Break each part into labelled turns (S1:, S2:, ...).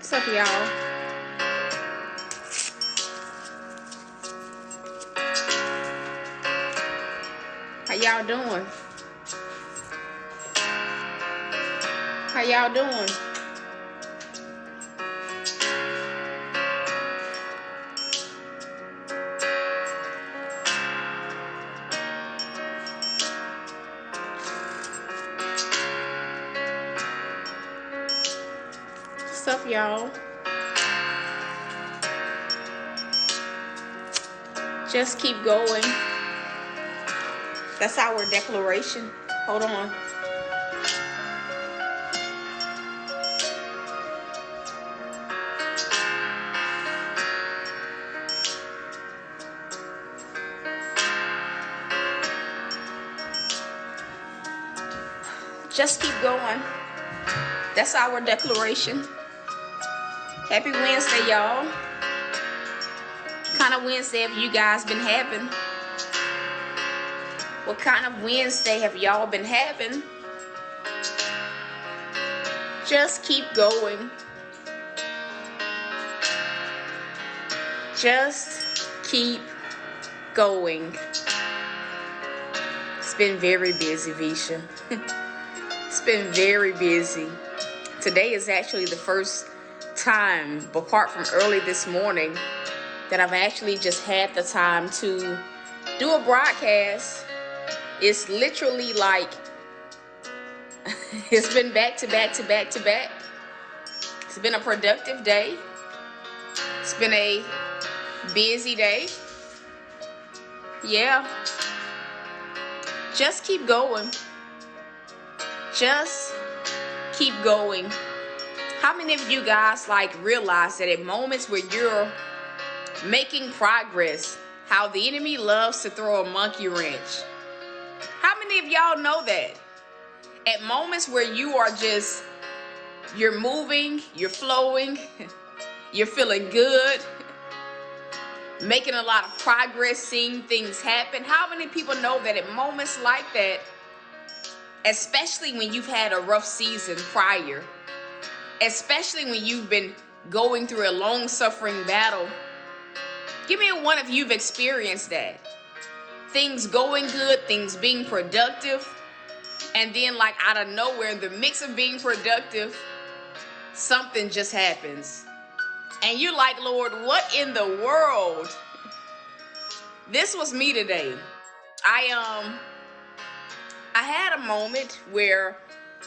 S1: What's up, y'all? How y'all doing? How y'all doing? What's up, y'all? Just keep going. That's our declaration. Hold on. Just keep going. That's our declaration. Happy Wednesday, y'all. What kind of Wednesday have you guys been having? What kind of Wednesday have y'all been having? Just keep going. Just keep going. It's been very busy, Visha. It's been very busy. Today is actually the first time, apart from early this morning, that I've actually just had the time to do a broadcast. It's literally like it's been back to back to back to back. It's been a productive day. It's been a busy day. Yeah. Just keep going. Just keep going. How many of you guys realize that at moments where you're making progress, how the enemy loves to throw a monkey wrench? How many of y'all know that? At moments where you're moving, you're flowing, you're feeling good, making a lot of progress, seeing things happen. How many people know that at moments like that, especially when you've had a rough season prior, especially when you've been going through a long-suffering battle, give me a one if you've experienced that. Things going good, things being productive, and then out of nowhere, in the mix of being productive, something just happens. And you're like, Lord, what in the world? This was me today. I had a moment where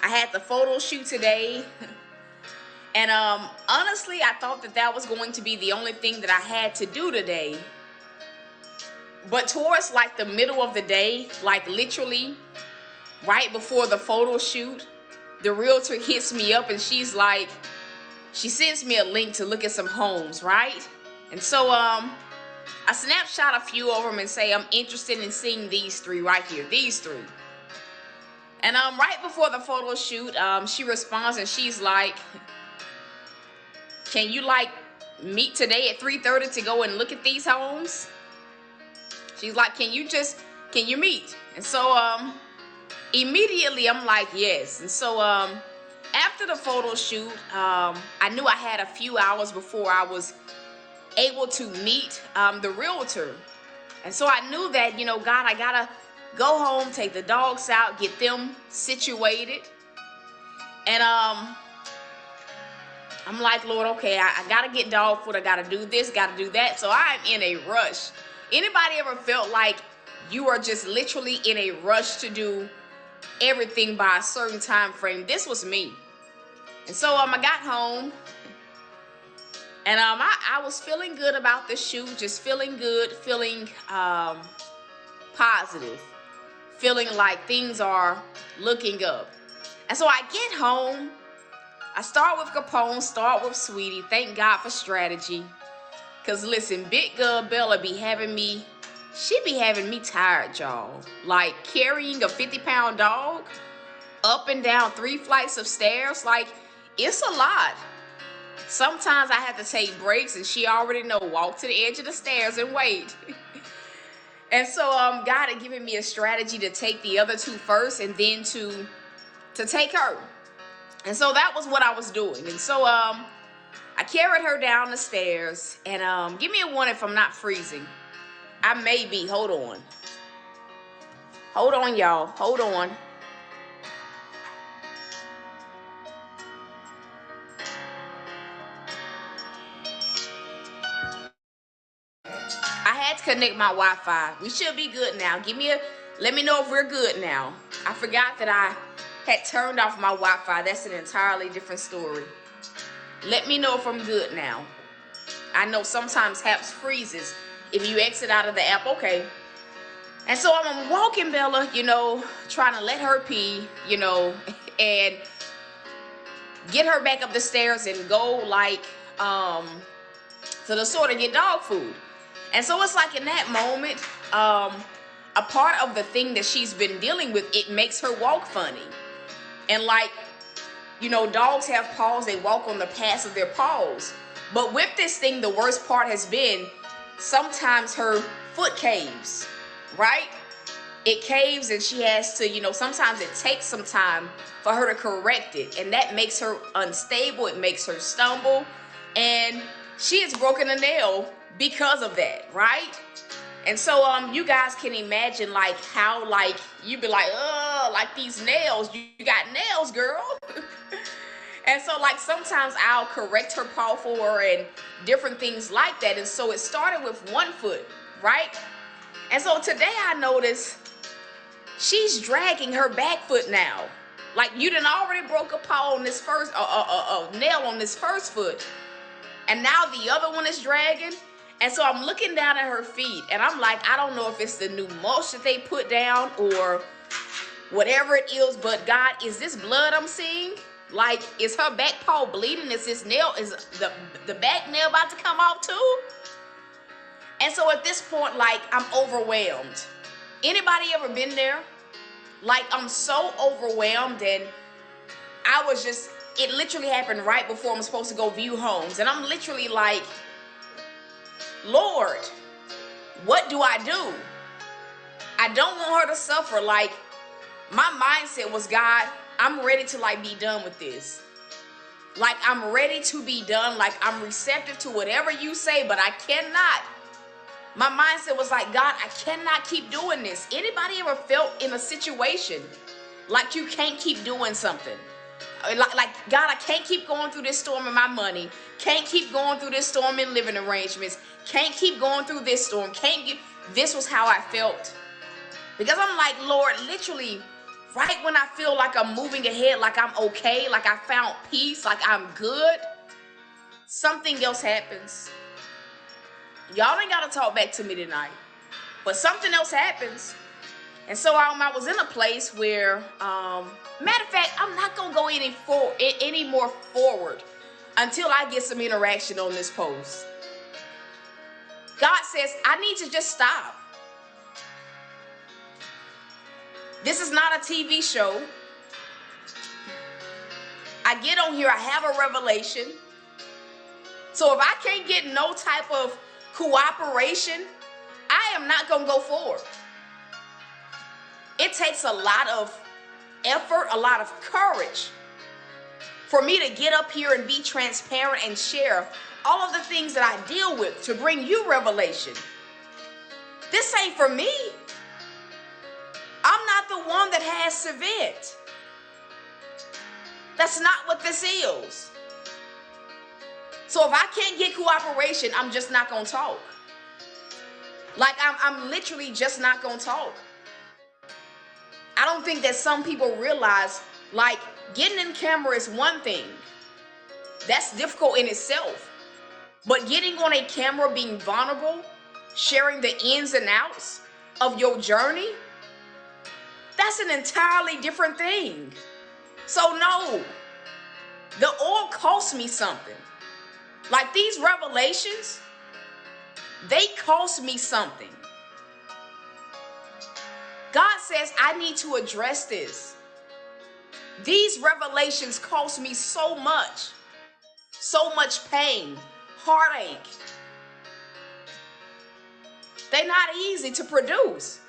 S1: I had the photo shoot today. And honestly, I thought that was going to be the only thing that I had to do today. But towards the middle of the day, literally right before the photo shoot, the realtor hits me up and she sends me a link to look at some homes, right? And so I snapshot a few of them and say, I'm interested in seeing these three right here, these three. And right before the photo shoot, she responds and she's like, can you meet today at 3:30 to go and look at these homes? She's like, can you meet? And so immediately I'm like, yes. And so after the photo shoot, I knew I had a few hours before I was able to meet the realtor. And so I knew that, God, I gotta go home, take the dogs out, get them situated. And I'm like, Lord, okay, I gotta get dog food. I gotta do this, gotta do that. So I'm in a rush. Anybody ever felt like you are just literally in a rush to do everything by a certain time frame? This was me. And so I got home and I was feeling good about the shoot, just feeling good, feeling positive, feeling like things are looking up. And so I get home. I start with Capone, start with Sweetie. Thank God for strategy. Because listen, Big Girl Bella be having me tired, y'all. Carrying a 50-pound dog up and down 3 flights of stairs, it's a lot. Sometimes I have to take breaks and she already know, walk to the edge of the stairs and wait. And so God had given me a strategy to take the other two first and then to take her. And so that was what I was doing. And so I carried her down the stairs, and give me a one if I'm not freezing. I may be. Hold on. Hold on, y'all. Hold on. I had to connect my Wi-Fi. We should be good now. Let me know if we're good now. I forgot that I had turned off my Wi-Fi. That's an entirely different story. Let me know if I'm good now. I know sometimes apps freezes if you exit out of the app. Okay. And so I'm walking Bella, trying to let her pee, and get her back up the stairs and go to the store to get dog food. And so it's like in that moment, a part of the thing that she's been dealing with, it makes her walk funny. And dogs have paws, they walk on the paths of their paws. But with this thing, the worst part has been sometimes her foot caves, right? It caves and she has to, sometimes it takes some time for her to correct it. And that makes her unstable, it makes her stumble. And she has broken a nail because of that, right? And so you guys can imagine how you'd be these nails, you got nails, girl. And so sometimes I'll correct her paw for her and different things like that. And so it started with one foot, right? And so today I noticed she's dragging her back foot now. You done already broke a paw on this first, nail on this first foot. And now the other one is dragging. And so I'm looking down at her feet and I'm like, I don't know if it's the new mulch that they put down or whatever it is, but God, is this blood I'm seeing? Is her back paw bleeding? Is this nail, is the back nail about to come off too? And so at this point, I'm overwhelmed. Anybody ever been there? I'm so overwhelmed, and it literally happened right before I'm supposed to go view homes. And I'm literally like, Lord, what do I do? I don't want her to suffer. My mindset was, God, I'm ready to be done with this. I'm ready to be done. I'm receptive to whatever you say, but I cannot. My mindset was God, I cannot keep doing this. Anybody ever felt in a situation you can't keep doing something? God, I can't keep going through this storm in my money. Can't keep going through this storm in living arrangements. Can't keep going through this storm. This was how I felt. Because I'm Lord, literally, right when I feel I'm moving ahead, I'm okay, I found peace, I'm good, something else happens. Y'all ain't got to talk back to me tonight. But something else happens. And so I was in a place where, matter of fact, I'm not going to go any more forward until I get some interaction on this post. God says, I need to just stop. This is not a TV show. I get on here, I have a revelation. So if I can't get no type of cooperation, I am not going to go forward. It takes a lot of effort, a lot of courage for me to get up here and be transparent and share all of the things that I deal with to bring you revelation. This ain't for me. I'm not the one that has to vent. That's not what this is. So if I can't get cooperation, I'm just not going to talk. I'm literally just not going to talk. I don't think that some people realize, getting in camera is one thing. That's difficult in itself. But getting on a camera, being vulnerable, sharing the ins and outs of your journey, that's an entirely different thing. So no, the oil cost me something. These revelations, they cost me something. God says, I need to address this. These revelations cost me so much pain, heartache. They're not easy to produce.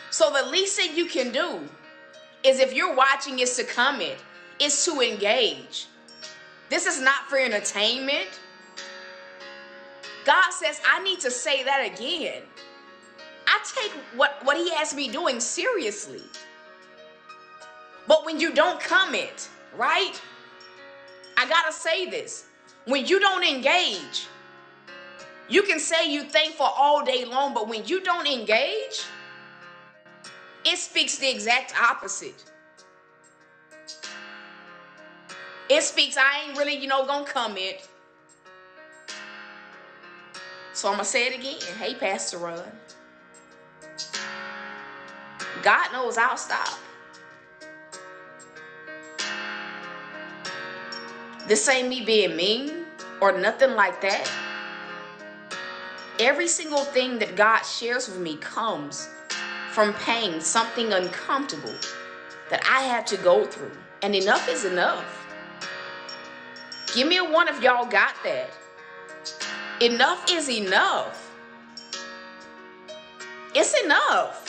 S1: So the least thing you can do is, if you're watching, is to comment, is to engage. This is not for entertainment. God says, I need to say that again. I take what he has me doing seriously. But when you don't comment, right? I gotta say this. When you don't engage, you can say you thankful all day long, but when you don't engage, it speaks the exact opposite. It speaks, I ain't really, gonna comment. So I'm gonna say it again. Hey, Pastor Ron. God knows I'll stop. This ain't me being mean or nothing like that. Every single thing that God shares with me comes from pain, something uncomfortable that I have to go through. And enough is enough. Give me a one if y'all got that. Enough is enough. It's enough.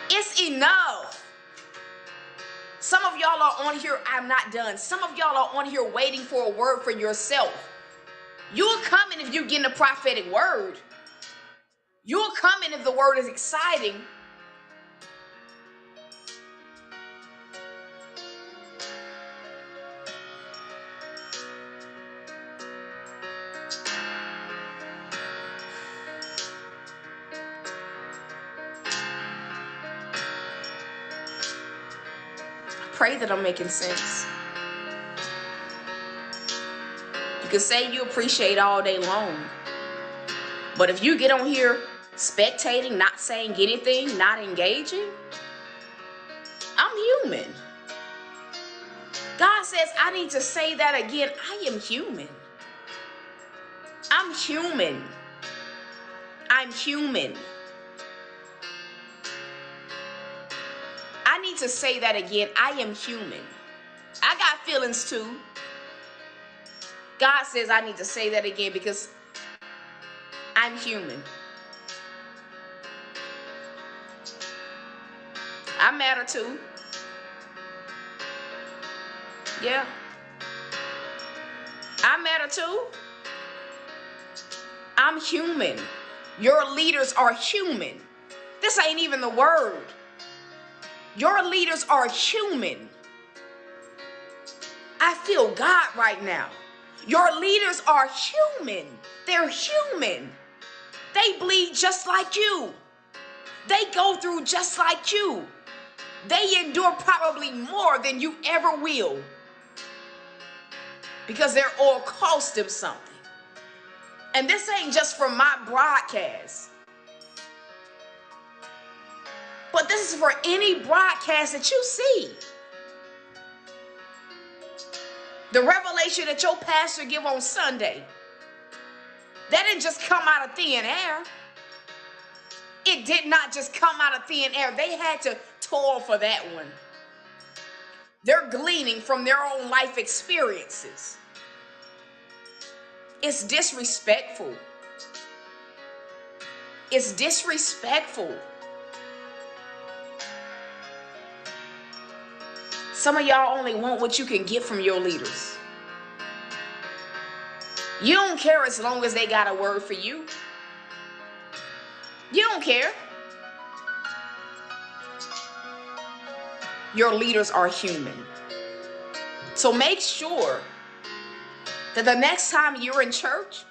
S1: It's enough. Some of y'all are on here, I'm not done. Some of y'all are on here waiting for a word for yourself. You'll come in if you're getting a prophetic word. You'll come in if the word is exciting. Pray that I'm making sense. You can say you appreciate all day long, but if you get on here spectating, not saying anything, not engaging, I'm human. God says I need to say that again. I am human. I'm human. I'm human. I need to say that again. I am human. I got feelings too. God says I need to say that again because I'm human. I matter too. Yeah. I matter too. I'm human. Your leaders are human. This ain't even the word. Your leaders are human. I feel God right now. Your leaders are human. They're human. They bleed just like you. They go through just like you. They endure probably more than you ever will. Because their oil cost them something. And this ain't just for my broadcast. But this is for any broadcast that you see. The revelation that your pastor give on Sunday, that didn't just come out of thin air. It did not just come out of thin air. They had to toil for that one. They're gleaning from their own life experiences. It's disrespectful. It's disrespectful. Some of y'all only want what you can get from your leaders. You don't care as long as they got a word for you. You don't care. Your leaders are human. So make sure that the next time you're in church,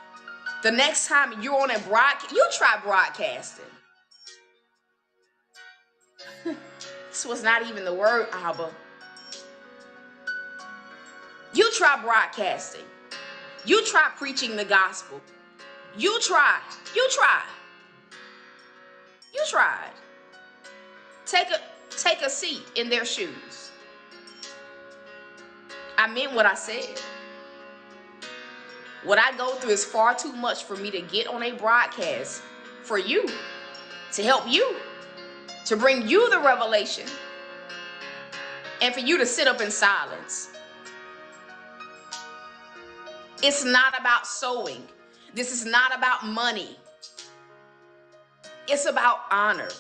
S1: the next time you're on a broadcast, you try broadcasting. This was not even the word, Abba. You try broadcasting. You try preaching the gospel. You try. You try. You tried. Take a seat in their shoes. I meant what I said. What I go through is far too much for me to get on a broadcast for you, to help you, to bring you the revelation, and for you to sit up in silence. It's not about sowing. This is not about money. It's about honor.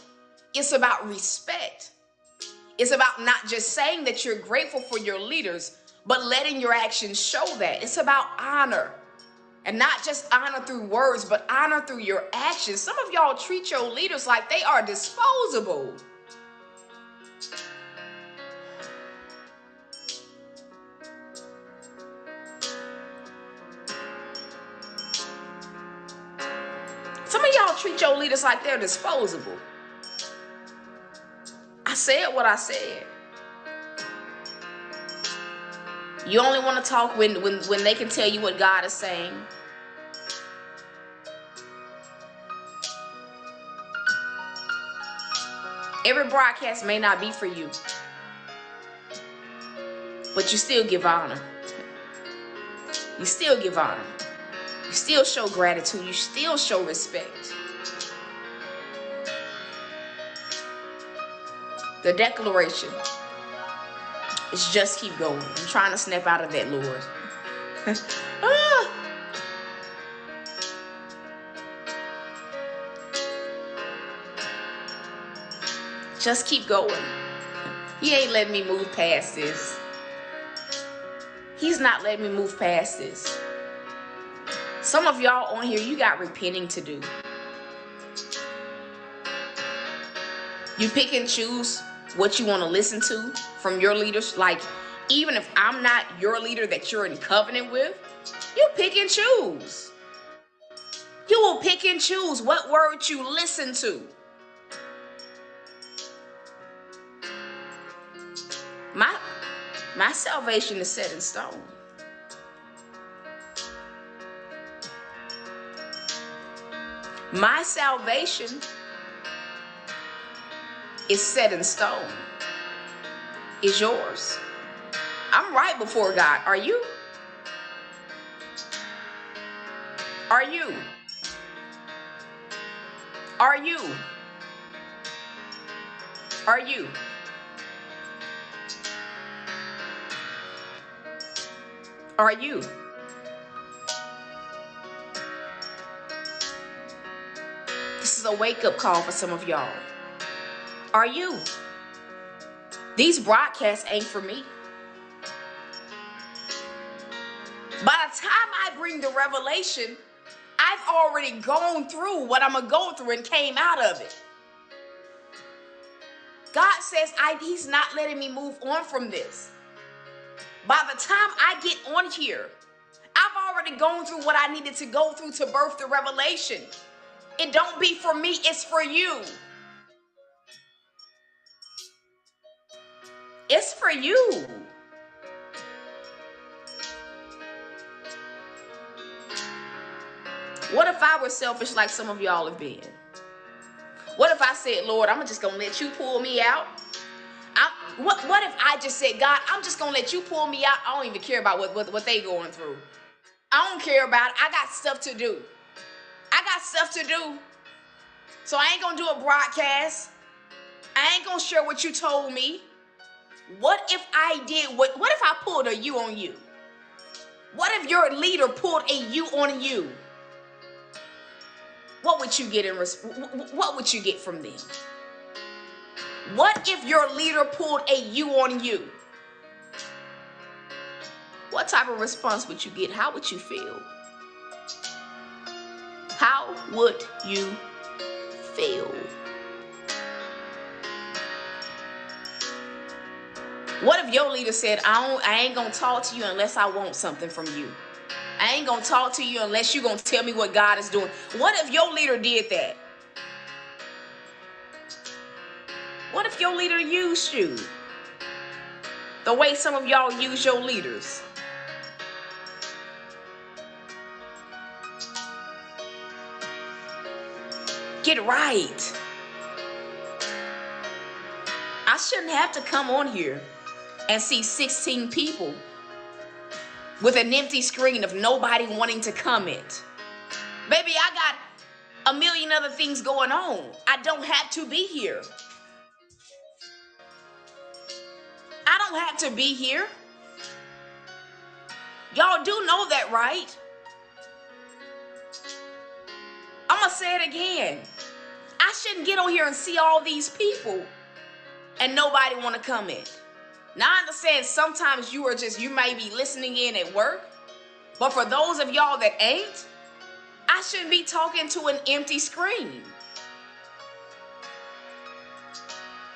S1: It's about respect. It's about not just saying that you're grateful for your leaders, but letting your actions show that. It's about honor. And not just honor through words, but honor through your actions. Some of y'all treat your leaders like they are disposable. Some of y'all treat your leaders like they're disposable. I said what I said. You only want to talk when they can tell you what God is saying. Every broadcast may not be for you, but you still give honor. You still give honor. You still show gratitude. You still show respect. The declaration is just keep going. I'm trying to snap out of that, Lord. Just keep going. He ain't letting me move past this. He's not letting me move past this. Some of y'all on here, you got repenting to do. You pick and choose what you want to listen to from your leaders. Like, even if I'm not your leader that you're in covenant with, you pick and choose. You will pick and choose what words you listen to. My salvation is set in stone. My salvation is set in stone. Is yours. I'm right before God. Are you? Are you? Are you? Are you? Are you? This is a wake-up call for some of y'all. Are you? These broadcasts ain't for me. By the time I bring the revelation, I've already gone through what I'm going to go through and came out of it. God says He's not letting me move on from this. By the time I get on here, I've already gone through what I needed to go through to birth the revelation. It don't be for me, it's for you. It's for you. What if I were selfish like some of y'all have been? What if I said, Lord, I'm just going to let you pull me out? What if I just said, God, I'm just going to let you pull me out? I don't even care about what they going through. I don't care about it. I got stuff to do. I got stuff to do. So I ain't going to do a broadcast. I ain't going to share what you told me. What if I did? What if I pulled a you on you? What if your leader pulled a you on you? What would you get what would you get from them? What if your leader pulled a you on you? What type of response would you get? How would you feel? How would you feel? What if your leader said, I ain't gonna talk to you unless I want something from you? I ain't gonna talk to you unless you're gonna tell me what God is doing. What if your leader did that? What if your leader used you the way some of y'all use your leaders? Get right. I shouldn't have to come on here and see 16 people with an empty screen of nobody wanting to comment. Baby, I got a million other things going on. I don't have to be here. I don't have to be here. Y'all do know that, right? I'm going to say it again. I shouldn't get on here and see all these people and nobody want to comment. Now I understand sometimes you may be listening in at work, but for those of y'all that ain't, I shouldn't be talking to an empty screen.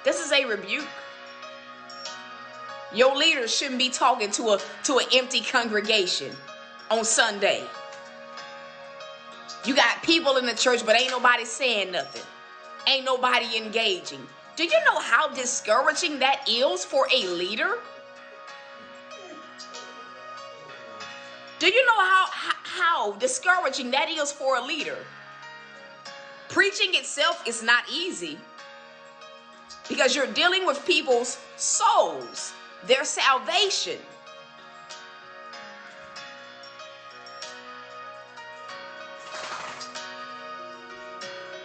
S1: This is a rebuke. Your leaders shouldn't be talking to an empty congregation on Sunday. You got people in the church, but ain't nobody saying nothing. Ain't nobody engaging. Do you know how discouraging that is for a leader? Do you know how discouraging that is for a leader? Preaching itself is not easy because you're dealing with people's souls, their salvation.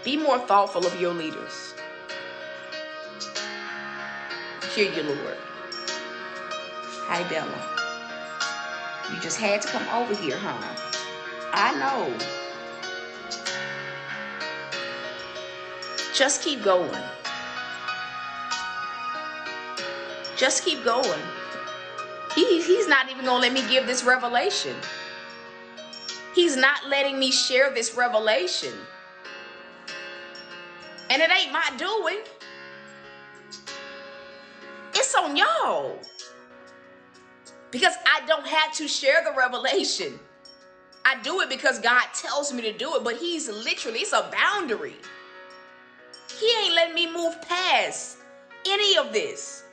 S1: Be more thoughtful of your leaders. Hear you, Lord. Hi, Bella. You just had to come over here, huh? I know. Just keep going. Just keep going. He's not even going to let me give this revelation. He's not letting me share this revelation. And it ain't my doing. It's on y'all. Because I don't have to share the revelation. I do it because God tells me to do it, but it's a boundary. He ain't letting me move past any of this.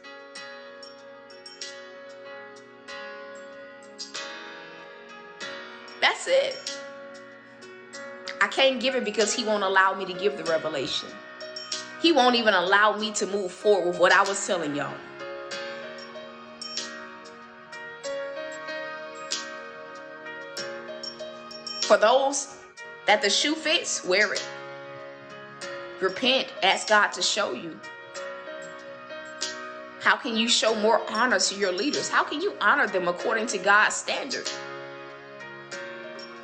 S1: That's it. I can't give it because he won't allow me to give the revelation. He won't even allow me to move forward with what I was telling y'all. For those that the shoe fits, wear it. Repent, ask God to show you. How can you show more honor to your leaders? How can you honor them according to God's standard?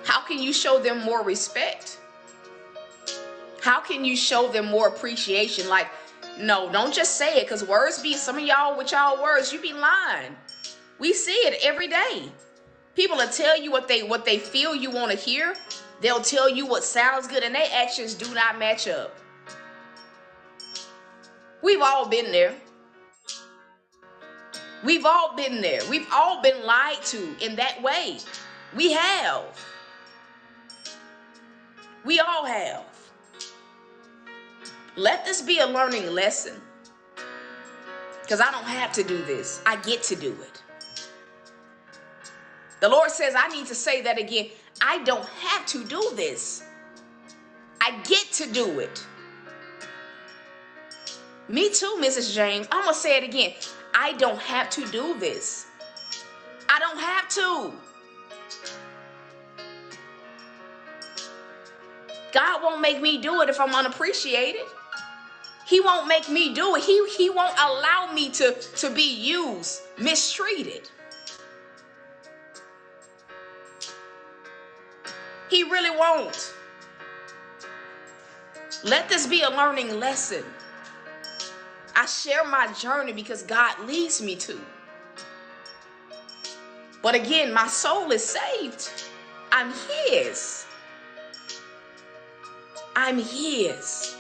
S1: How can you show them more respect? How can you show them more appreciation? Like, no, don't just say it, because words be, some of y'all with y'all words, you be lying. We see it every day. People will tell you what they feel you want to hear. They'll tell you what sounds good, and their actions do not match up. We've all been there. We've all been there. We've all been lied to in that way. We have. We all have. Let this be a learning lesson. Because I don't have to do this. I get to do it. The Lord says, I need to say that again. I don't have to do this. I get to do it. Me too, Mrs. James. I'm going to say it again. I don't have to do this. I don't have to. God won't make me do it if I'm unappreciated. He won't make me do it. He won't allow me to be used, mistreated. He really won't. Let this be a learning lesson. I share my journey because God leads me to. But again, my soul is saved. I'm His. I'm His.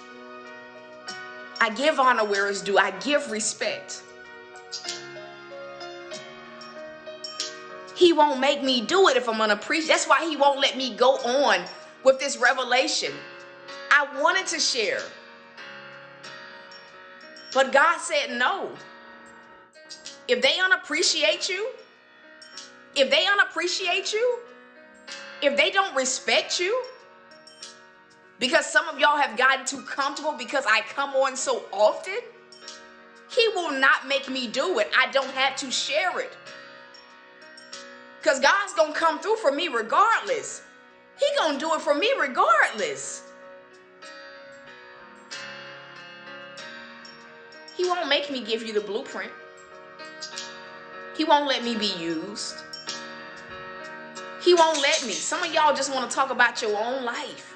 S1: I give honor where it's due. I give respect. He won't make me do it if I'm unappreciated. That's why He won't let me go on with this revelation. I wanted to share. But God said no. If they unappreciate you, if they don't respect you, because some of y'all have gotten too comfortable because I come on so often, He will not make me do it. I don't have to share it. Because God's going to come through for me regardless. He's going to do it for me regardless. He won't make me give you the blueprint. He won't let me be used. He won't let me. Some of y'all just want to talk about your own life.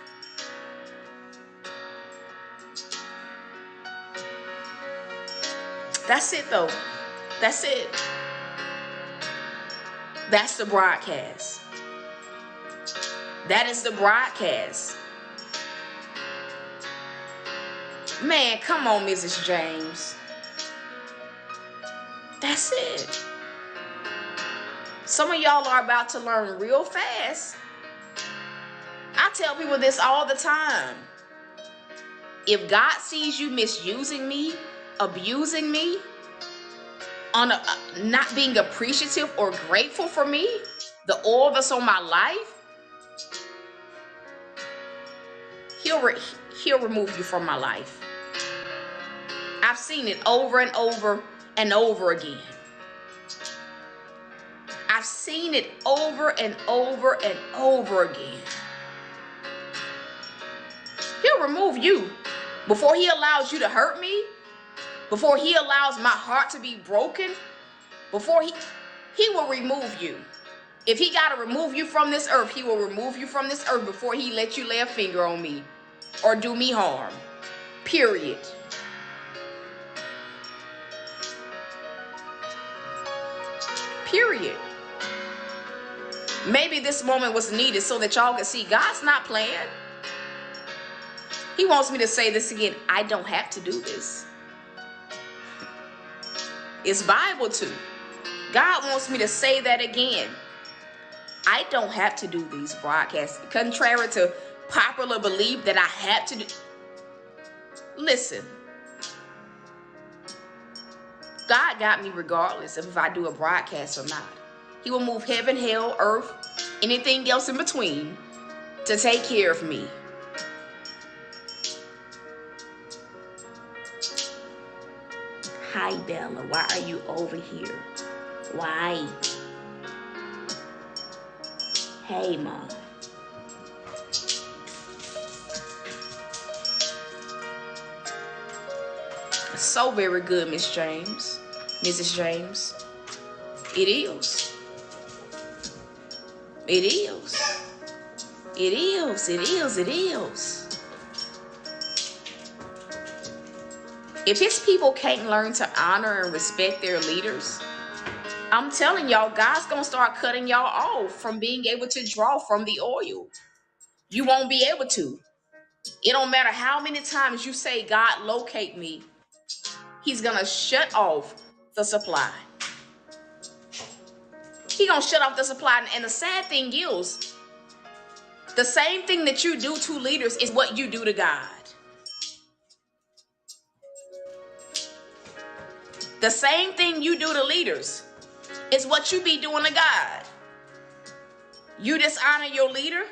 S1: That's it though. That's it. That's the broadcast. That is the broadcast. Man, come on, Mrs. James. That's it. Some of y'all are about to learn real fast. I tell people this all the time. If God sees you misusing me, abusing me, not being appreciative or grateful for me, the oil that's on my life, he'll remove you from my life. I've seen it over and over and over again. I've seen it over and over and over again. He'll remove you before he allows you to hurt me, before he allows my heart to be broken, before he will remove you. If he got to remove you from this earth, he will remove you from this earth before he let you lay a finger on me or do me harm. Period. Period. Maybe this moment was needed so that y'all could see God's not playing. He wants me to say this again. I don't have to do this. It's Bible too. God wants me to say that again. I don't have to do these broadcasts. Contrary to popular belief that I have to do. Listen. God got me regardless of if I do a broadcast or not. He will move heaven, hell, earth, anything else in between to take care of me. Hi, Bella. Why are you over here? Why? Hey, Mom. So very good, Miss James. Mrs. James. It is. It is. It is. It is. It is. If his people can't learn to honor and respect their leaders, I'm telling y'all, God's going to start cutting y'all off from being able to draw from the oil. You won't be able to. It don't matter how many times you say, God, locate me. He's going to shut off the supply. He's going to shut off the supply. And the sad thing is, the same thing that you do to leaders is what you do to God. The same thing you do to leaders is what you be doing to God. You dishonor your leader.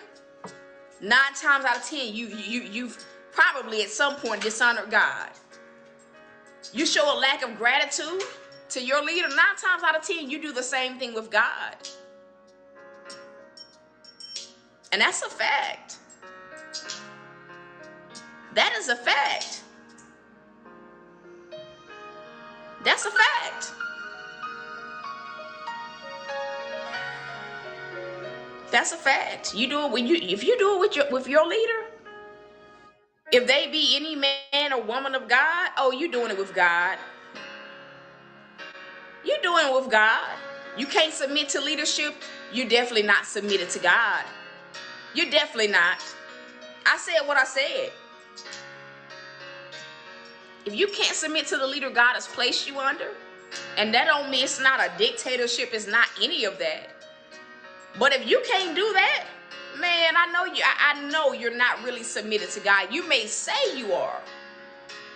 S1: 9 times out of 10, you've probably at some point dishonored God. You show a lack of gratitude to your leader. 9 times out of 10, you do the same thing with God. And that's a fact. That is a fact. That's a fact. That's a fact. You do it when if you do it with your leader, if they be any man or woman of God, oh, you doing it with God. You doing it with God. You can't submit to leadership. You're definitely not submitted to God. You're definitely not. I said what I said. If you can't submit to the leader God has placed you under, and that don't mean it's not a dictatorship, it's not any of that. But if you can't do that, man, I know you're not really submitted to God. You may say you are,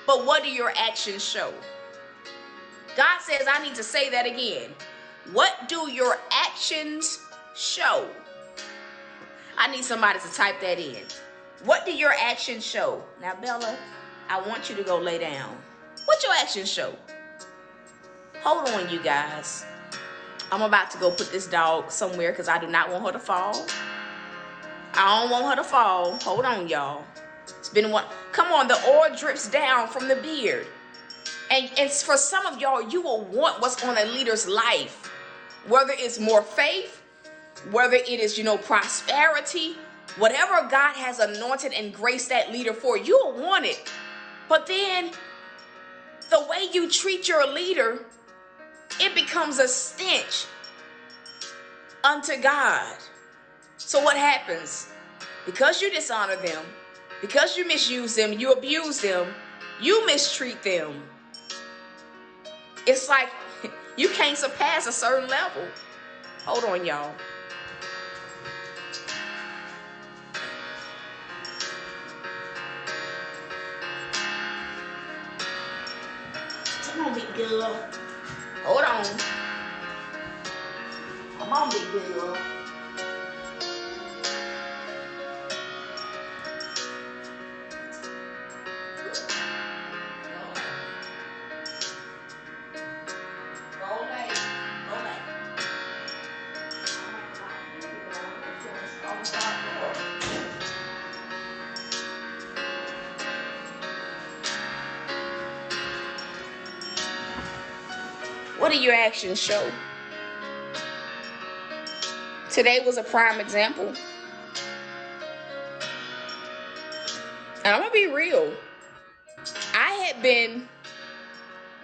S1: but what do your actions show? God says, I need to say that again. What do your actions show? I need somebody to type that in. What do your actions show? Now, Bella, I want you to go lay down. What your actions show? Hold on, you guys. I'm about to go put this dog somewhere because I do not want her to fall. I don't want her to fall. Hold on, y'all. It's been one. Come on, the oil drips down from the beard. And for some of y'all, you will want what's on a leader's life. Whether it's more faith, whether it is, prosperity, whatever God has anointed and graced that leader for, you'll want it. But then the way you treat your leader it becomes a stench unto God. So what happens? Because you dishonor them, because you misuse them, you abuse them, you mistreat them, it's like you can't surpass a certain level. Hold on, y'all. Come on, big girl. Hold on. Come on, big girl. What do your actions show? Today was a prime example. And I'm going to be real. I had been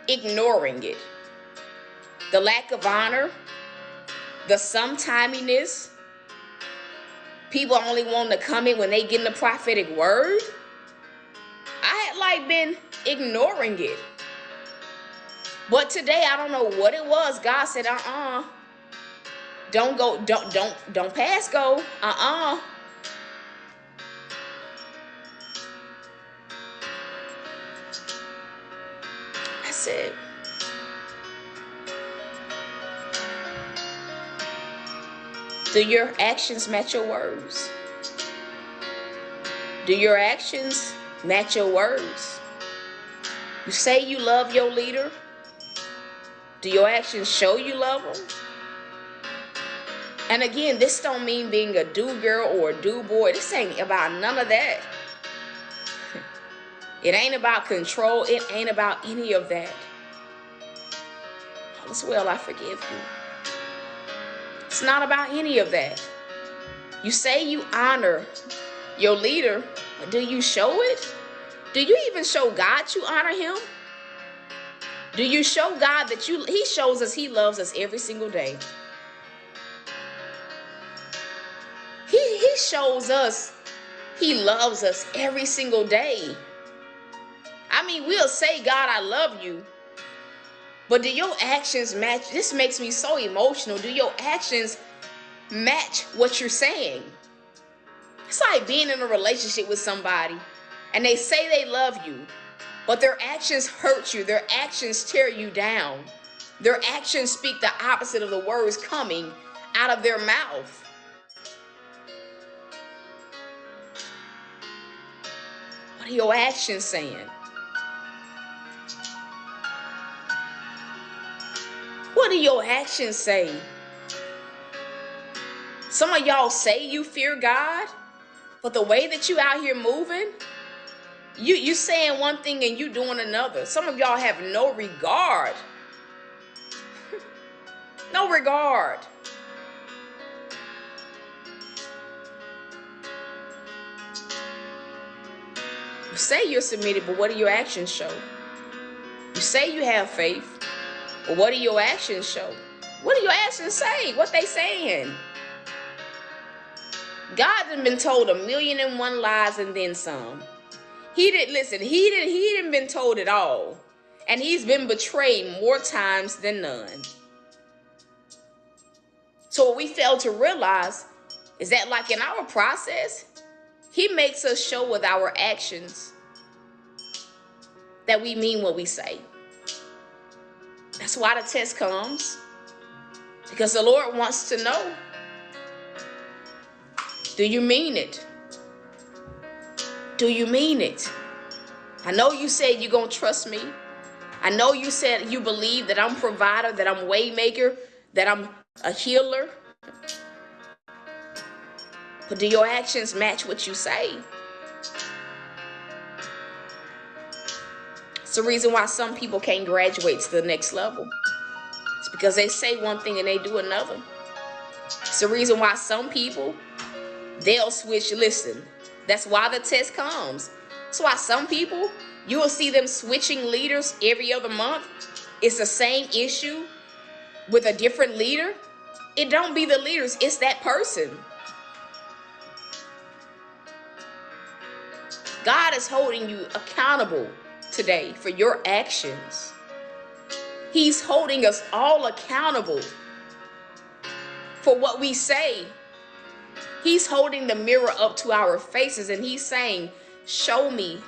S1: ignoring it. The lack of honor, the sometiminess, people only wanting to come in when they get in the prophetic word. I had been ignoring it. But today, I don't know what it was. God said, don't go, don't pass go. I said, do your actions match your words? Do your actions match your words? You say you love your leader. Do your actions show you love them? And again, this don't mean being a do-girl or a do-boy. This ain't about none of that. It ain't about control. It ain't about any of that. All is well, I forgive you. It's not about any of that. You say you honor your leader, but do you show it? Do you even show God you honor him? Do you show God that he shows us he loves us every single day? He shows us he loves us every single day. I mean, we'll say, God, I love you. But do your actions match? This makes me so emotional. Do your actions match what you're saying? It's like being in a relationship with somebody and they say they love you, but their actions hurt you. Their actions tear you down. Their actions speak the opposite of the words coming out of their mouth. What are your actions saying? What do your actions say? Some of y'all say you fear God, but the way that you out here moving, you saying one thing and you doing another. Some of y'all have no regard. No regard. You say you're submitted, but what do your actions show? You say you have faith, but what do your actions show? What do your actions say? What they saying? God has been told 1,000,001 lies and then some. He didn't been told it all. And he's been betrayed more times than none. So what we fail to realize is that like in our process, he makes us show with our actions that we mean what we say. That's why the test comes. Because the Lord wants to know, do you mean it? Do you mean it? I know you said you're going to trust me. I know you said you believe that I'm provider, that I'm way maker, that I'm a healer. But do your actions match what you say? It's the reason why some people can't graduate to the next level. It's because they say one thing and they do another. It's the reason why some people, they'll switch. Listen, that's why the test comes. That's why some people, you will see them switching leaders every other month. It's the same issue. with a different leader, it don't be the leaders, it's that person. God is holding you accountable today for your actions. He's holding us all accountable for what we say. He's holding the mirror up to our faces and he's saying, show me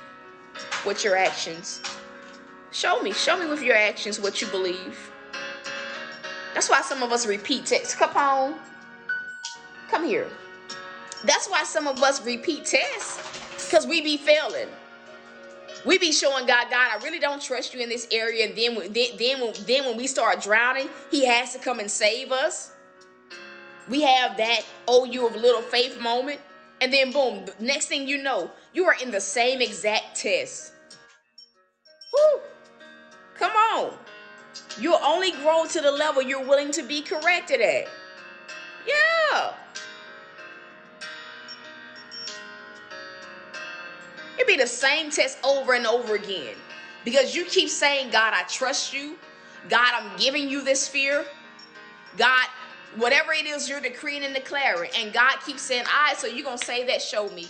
S1: what your actions. Show me with your actions what you believe. That's why some of us repeat tests. Capone, come here. That's why some of us repeat tests, because we be failing. We be showing God, I really don't trust you in this area. And then when we start drowning, he has to come and save us. We have that, oh, you of little faith moment. And then boom, next thing you know, you are in the same exact test. Whew. Come on. You'll only grow to the level you're willing to be corrected at. Yeah. It'll be the same test over and over again. Because you keep saying, God, I trust you. God, I'm giving you this fear. God, whatever it is you're decreeing and declaring. And God keeps saying, all right, so you're going to say that, show me.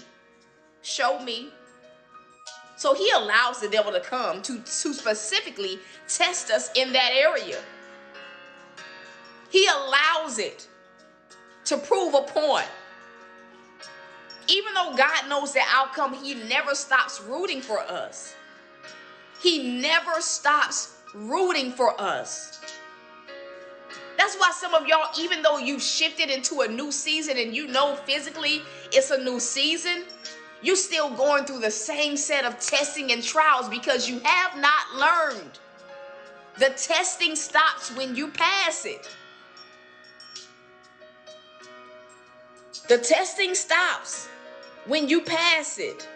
S1: Show me. So he allows the devil to come to specifically test us in that area. He allows it to prove a point. Even though God knows the outcome, he never stops rooting for us. He never stops rooting for us. That's why some of y'all, even though you've shifted into a new season and you know physically it's a new season, you're still going through the same set of testing and trials because you have not learned. The testing stops when you pass it. The testing stops when you pass it.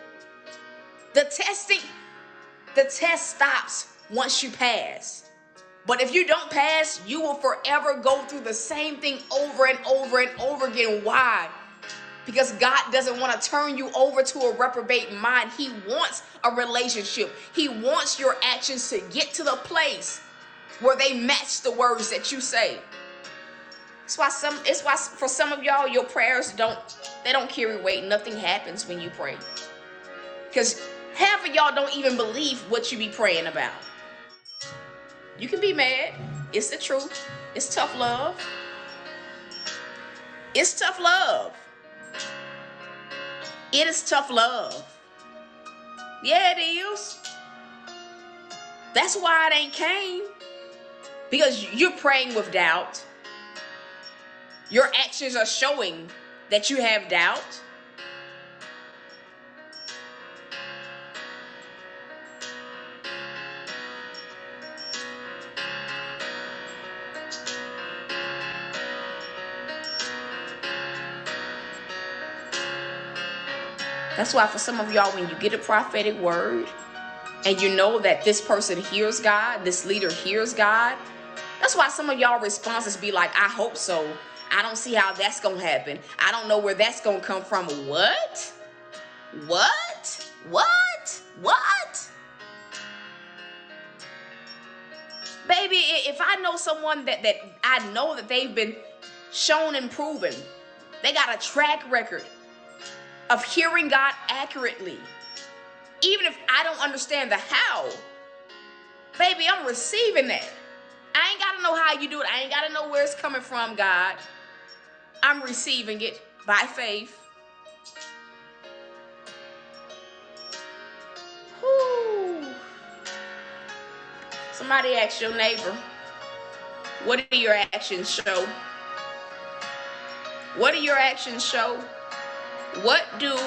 S1: The test stops once you pass. But if you don't pass, you will forever go through the same thing over and over and over again. Why? Because God doesn't want to turn you over to a reprobate mind. He wants a relationship. He wants your actions to get to the place where they match the words that you say. It's why for some of y'all, your prayers don't carry weight. Nothing happens when you pray. Because half of y'all don't even believe what you be praying about. You can be mad. It's the truth. It's tough love. It's tough love. It is tough love. Yeah, it is. That's why it ain't came. Because you're praying with doubt. Your actions are showing that you have doubt. That's why for some of y'all, when you get a prophetic word and you know that this person hears God, this leader hears God, that's why some of y'all responses be like, I hope so. I don't see how that's going to happen. I don't know where that's going to come from. What? What? What? What? Baby, if I know someone that I know that they've been shown and proven, they got a track record of hearing God accurately. Even if I don't understand the how, baby, I'm receiving that. I ain't got to know how you do it. I ain't got to know where it's coming from, God. I'm receiving it by faith. Whew. Somebody ask your neighbor, what do your actions show? What do your actions show? What do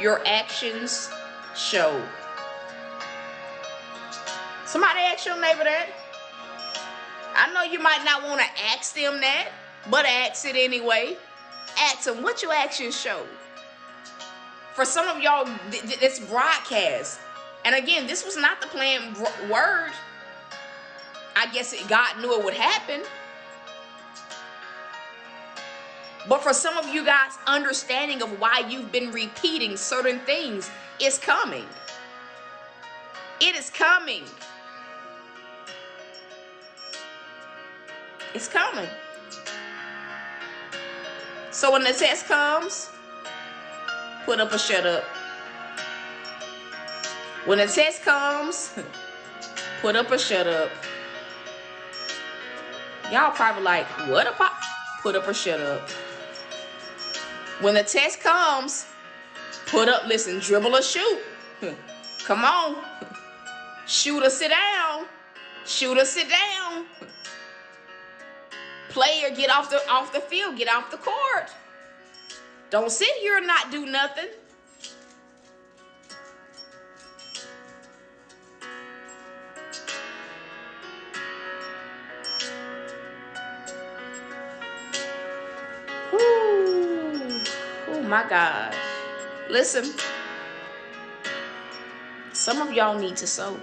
S1: your actions show? Somebody ask your neighbor that. I know you might not want to ask them that, but ask it anyway. Ask them what your actions show. For some of y'all, this broadcast, and again, this was not the planned word. I guess God knew it would happen. But for some of you guys, understanding of why you've been repeating certain things is coming. It is coming. It's coming. So when the test comes, put up or shut up. When the test comes, put up or shut up. Y'all probably like, what a pop? Put up or shut up. When the test comes, put up, listen, dribble or shoot. Come on. Shoot or sit down. Shoot or sit down. Player, get off the field, get off the court. Don't sit here and not do nothing. Woo. Oh my gosh. Listen. Some of y'all need to sow.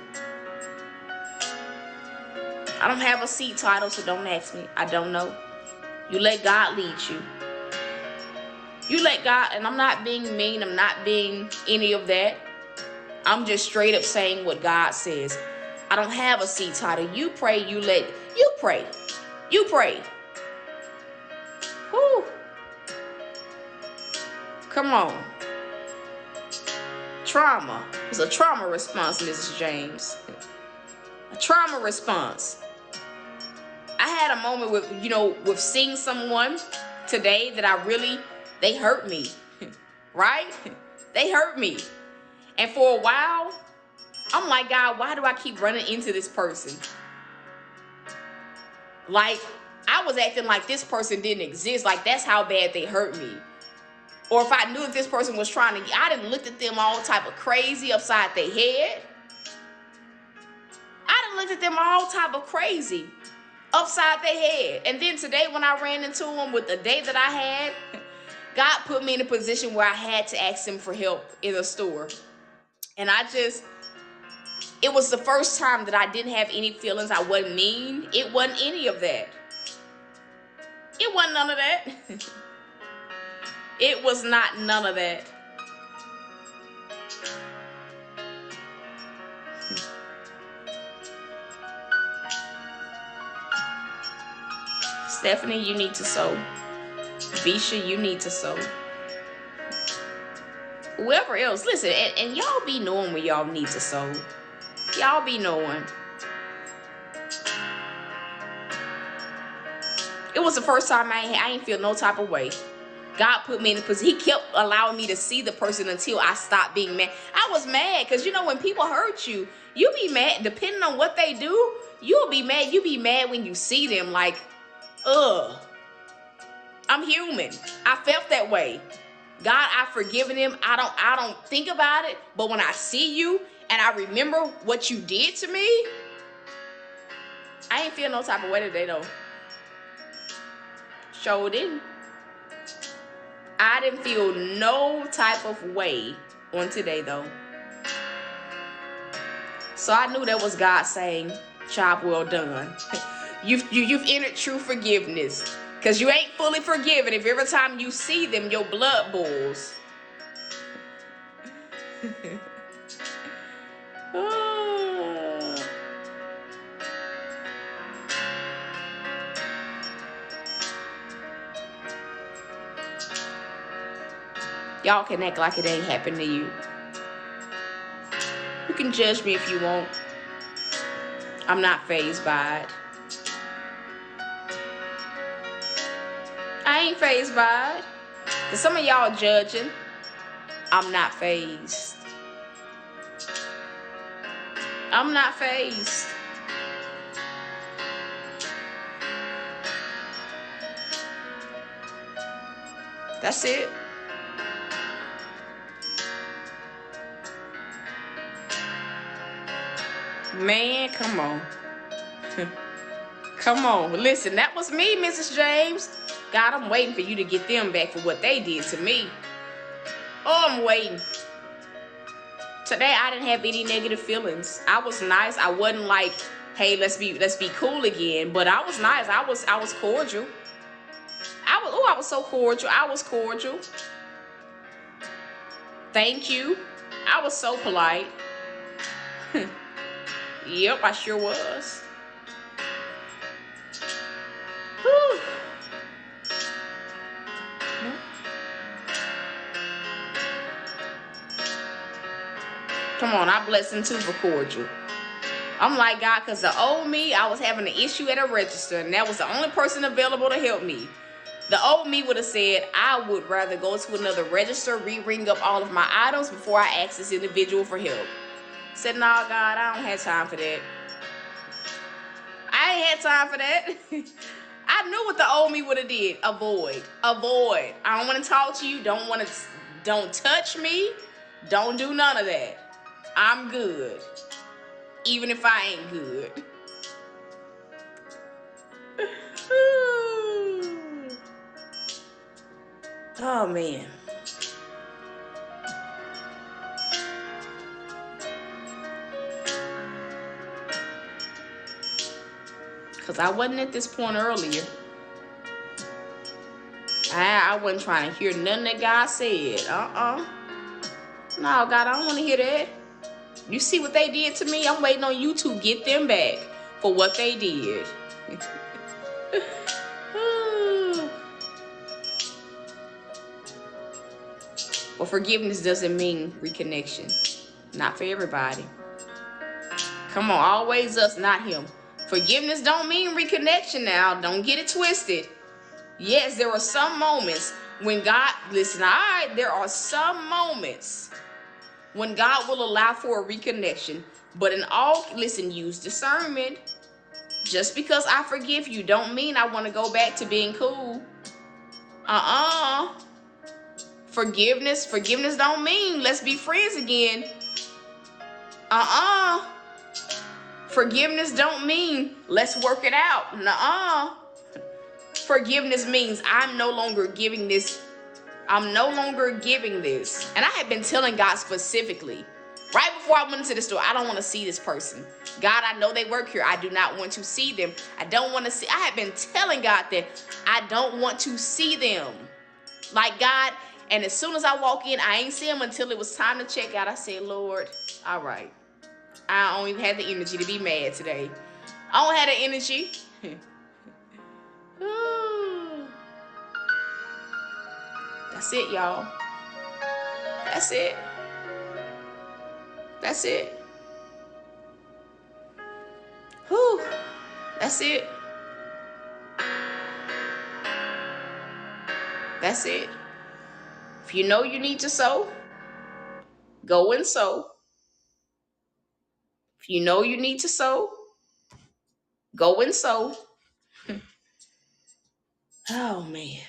S1: I don't have a seed title, so don't ask me. I don't know. You let God lead you. You let God, and I'm not being mean. I'm not being any of that. I'm just straight up saying what God says. I don't have a seed title. You pray, you pray. You pray. Whew. Come on. Trauma. It's a trauma response, Mrs. James. A trauma response. I had a moment with seeing someone today that they hurt me, right? They hurt me. And for a while, I'm like, God, why do I keep running into this person? Like, I was acting like this person didn't exist. Like, that's how bad they hurt me. Or if I knew that this person was I didn't look at them all type of crazy upside their head. I done looked at them all type of crazy upside their head. And then today when I ran into them with the day that I had, God put me in a position where I had to ask him for help in a store. And it was the first time that I didn't have any feelings. I wasn't mean. It wasn't any of that. It wasn't none of that. It was not none of that. Stephanie, you need to sow. Bisha, you need to sow. Whoever else, listen, and y'all be knowing when y'all need to sow. Y'all be knowing. It was the first time I ain't feel no type of way. God put me in a position. He kept allowing me to see the person until I stopped being mad. I was mad because, when people hurt you, you be mad. Depending on what they do, you'll be mad. You be mad when you see them like, ugh. I'm human. I felt that way. God, I've forgiven him. I don't think about it. But when I see you and I remember what you did to me, I ain't feel no type of way today, though. Sure didn't. I didn't feel no type of way on today, though. So I knew that was God saying, job well done. You've entered true forgiveness. Because you ain't fully forgiven if every time you see them, your blood boils. Y'all can act like it ain't happened to you. You can judge me if you want. I'm not fazed by it. I ain't fazed by it. Cause some of y'all judging. I'm not fazed. I'm not fazed. That's it. Man, come on. Come on. Listen, that was me, Mrs. James. God, I'm waiting for you to get them back for what they did to me. Oh, I'm waiting. Today, I didn't have any negative feelings. I was nice. I wasn't like, hey, let's be cool again. But I was nice. I was cordial. I was so cordial. I was cordial. Thank you. I was so polite. Yep, I sure was. Come on, I bless him too for cordial. I'm like, God, because the old me, I was having an issue at a register, and that was the only person available to help me. The old me would have said, I would rather go to another register, re-ring up all of my items before I ask this individual for help. Said, nah, God, I don't have time for that. I ain't had time for that. I knew what the old me would have did. Avoid. I don't want to talk to you. Don't touch me. Don't do none of that. I'm good. Even if I ain't good. Oh, man. Because I wasn't at this point earlier. I wasn't trying to hear nothing that God said. No, God, I don't want to hear that. You see what they did to me? I'm waiting on you to get them back for what they did. Well, forgiveness doesn't mean reconnection. Not for everybody. Come on, always us, not him. Forgiveness don't mean reconnection now. Don't get it twisted. Yes, there are some moments when God, listen, there are some moments when God will allow for a reconnection. But in all, listen, use discernment. Just because I forgive you don't mean I want to go back to being cool. Forgiveness don't mean let's be friends again. Forgiveness don't mean let's work it out. Nuh-uh. Forgiveness means I'm no longer giving this. And I had been telling God specifically, right before I went into the store, I don't want to see this person. God, I know they work here. I do not want to see them. I had been telling God that I don't want to see them. Like, God, and as soon as I walk in, I ain't see them until it was time to check out. I said, Lord, all right. I don't even have the energy to be mad today. I don't have the energy. That's it, y'all. That's it. Whew. That's it. If you know you need to sow, go and sow. If you know you need to sow, go and sow. Oh, man.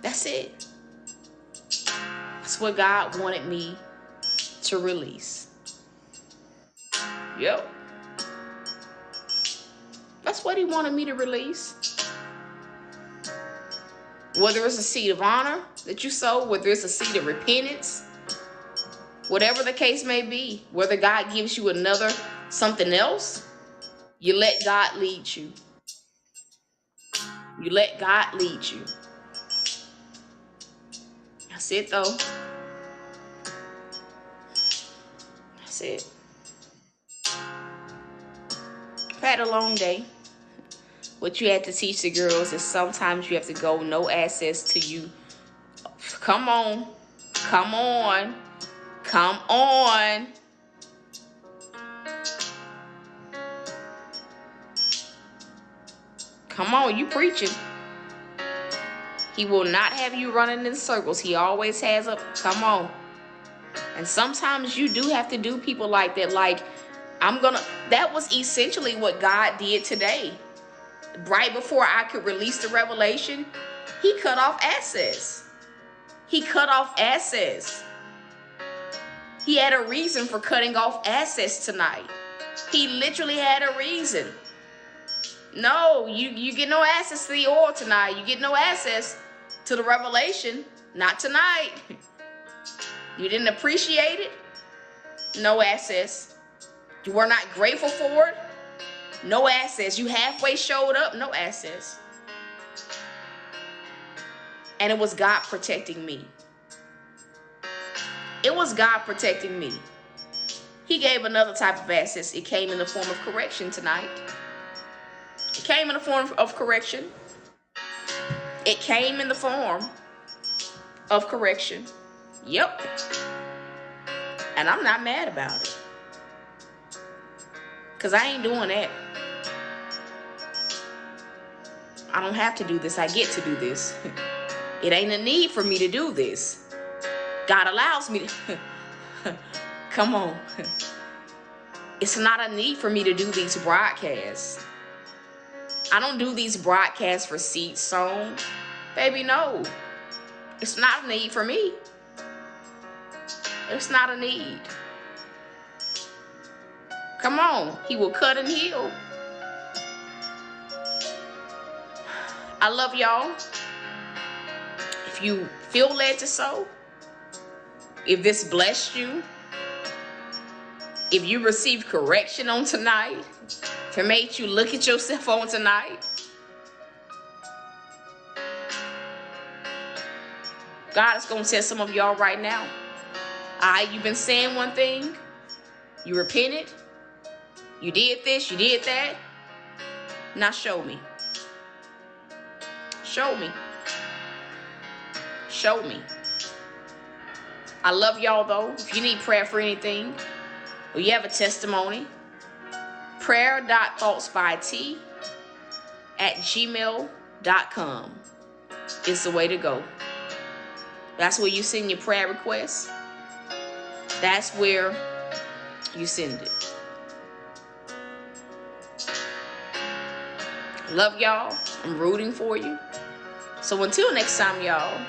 S1: That's it. That's what God wanted me to release. Yep. That's what he wanted me to release. Whether it's a seed of honor that you sow, whether it's a seed of repentance, whatever the case may be, whether God gives you something else, you let God lead you. You let God lead you. That's it, though. That's it. I've had a long day. What you had to teach the girls is sometimes you have to go no access to you. Come on. Come on. Come on, you preaching. He will not have you running in circles. He always has come on. And sometimes you do have to do people like that. Like, that was essentially what God did today. Right before I could release the revelation, he cut off access. He had a reason for cutting off access tonight. He literally had a reason. No, you get no access to the oil tonight. You get no access to the revelation. Not tonight. You didn't appreciate it? No access. You were not grateful for it? No access. You halfway showed up? No access. And it was God protecting me. It was God protecting me. He gave another type of access. It came in the form of correction tonight. It came in the form of correction. It came in the form of correction. Yep. And I'm not mad about it. Because I ain't doing that. I don't have to do this. I get to do this. It ain't a need for me to do this. God allows me to. Come on. It's not a need for me to do these broadcasts. I don't do these broadcasts for seats sown. Baby, no. It's not a need for me. It's not a need. Come on. He will cut and heal. I love y'all. If you feel led to sow, if this blessed you, if you received correction on tonight, if it made you look at yourself on tonight, God is going to tell some of y'all right now, you've been saying one thing, you repented, you did this, you did that, now show me. Show me. Show me. I love y'all though. If you need prayer for anything, or you have a testimony, prayer.thoughtsbyt@gmail.com is the way to go. That's where you send your prayer requests. That's where you send it. Love y'all. I'm rooting for you. So until next time, y'all.